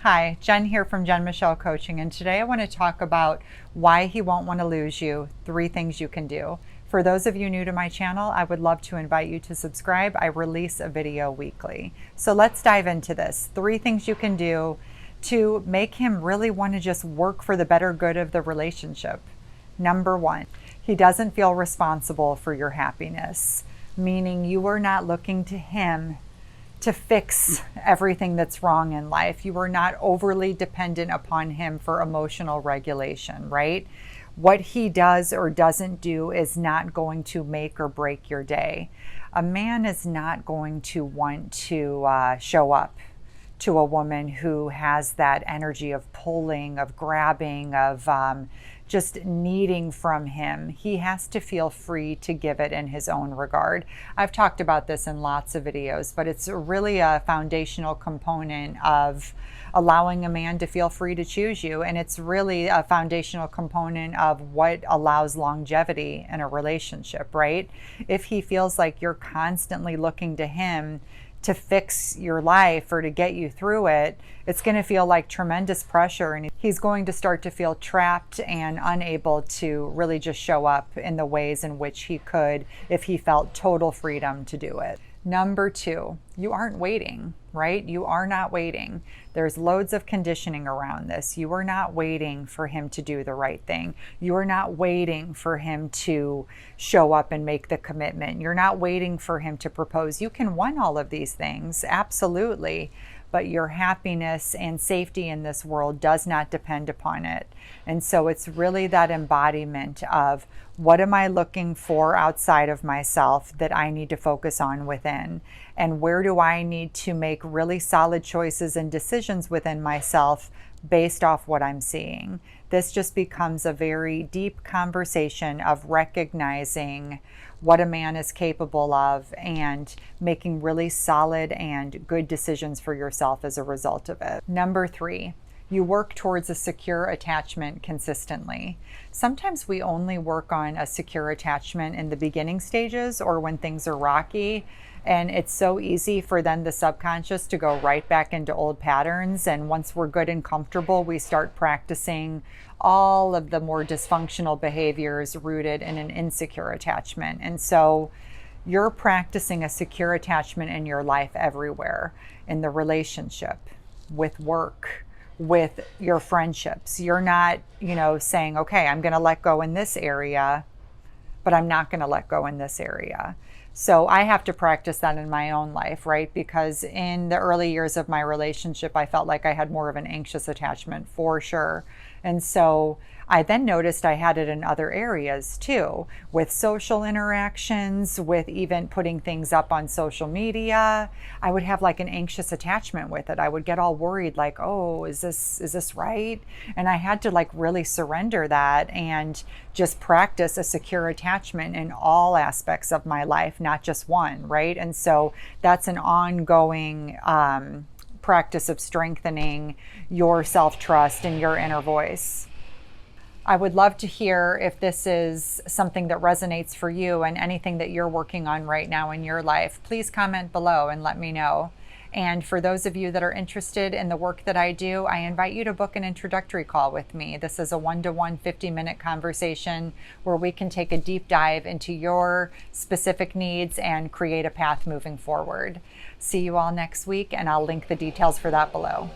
Hi, Jen here from Jen Michelle Coaching, and today I want to talk about why he won't want to lose you, 3 things you can do. For those of you new to my channel, I would love to invite you to subscribe. I release a video weekly. So let's dive into this. 3 things you can do to make him really want to just work for the better good of the relationship. Number 1, he doesn't feel responsible for your happiness, meaning you are not looking to him to fix everything that's wrong in life. You are not overly dependent upon him for emotional regulation, right? What he does or doesn't do is not going to make or break your day. A man is not going to want to show up to a woman who has that energy of pulling, of grabbing, of just needing from him. He has to feel free to give it in his own regard. I've talked about this in lots of videos, but it's really a foundational component of allowing a man to feel free to choose you. And it's really a foundational component of what allows longevity in a relationship, right? If he feels like you're constantly looking to him to fix your life or to get you through it, it's going to feel like tremendous pressure, and he's going to start to feel trapped and unable to really just show up in the ways in which he could if he felt total freedom to do it. Number 2, you aren't waiting, right? You are not waiting. There's loads of conditioning around this. You are not waiting for him to do the right thing. You are not waiting for him to show up and make the commitment. You're not waiting for him to propose. You can want all of these things, absolutely, but your happiness and safety in this world does not depend upon it. And so it's really that embodiment of, what am I looking for outside of myself that I need to focus on within? And where do I need to make really solid choices and decisions within myself based off what I'm seeing? This just becomes a very deep conversation of recognizing what a man is capable of and making really solid and good decisions for yourself as a result of it. Number 3, you work towards a secure attachment consistently. Sometimes we only work on a secure attachment in the beginning stages or when things are rocky, and it's so easy for then the subconscious to go right back into old patterns. And once we're good and comfortable, we start practicing all of the more dysfunctional behaviors rooted in an insecure attachment. And so you're practicing a secure attachment in your life everywhere, in the relationship, with work, with your friendships. You're not, saying, okay, I'm going to let go in this area, but I'm not going to let go in this area. So I have to practice that in my own life, right? Because in the early years of my relationship, I felt like I had more of an anxious attachment for sure. And so I then noticed I had it in other areas too, with social interactions, with even putting things up on social media. I would have like an anxious attachment with it. I would get all worried, like, oh, is this right? And I had to like really surrender that and just practice a secure attachment in all aspects of my life, not just one, right? And so that's an ongoing practice of strengthening your self-trust and your inner voice. I would love to hear if this is something that resonates for you and anything that you're working on right now in your life. Please comment below and let me know. And for those of you that are interested in the work that I do, I invite you to book an introductory call with me. This is a 1-to-1 50-minute conversation where we can take a deep dive into your specific needs and create a path moving forward. See you all next week, and I'll link the details for that below.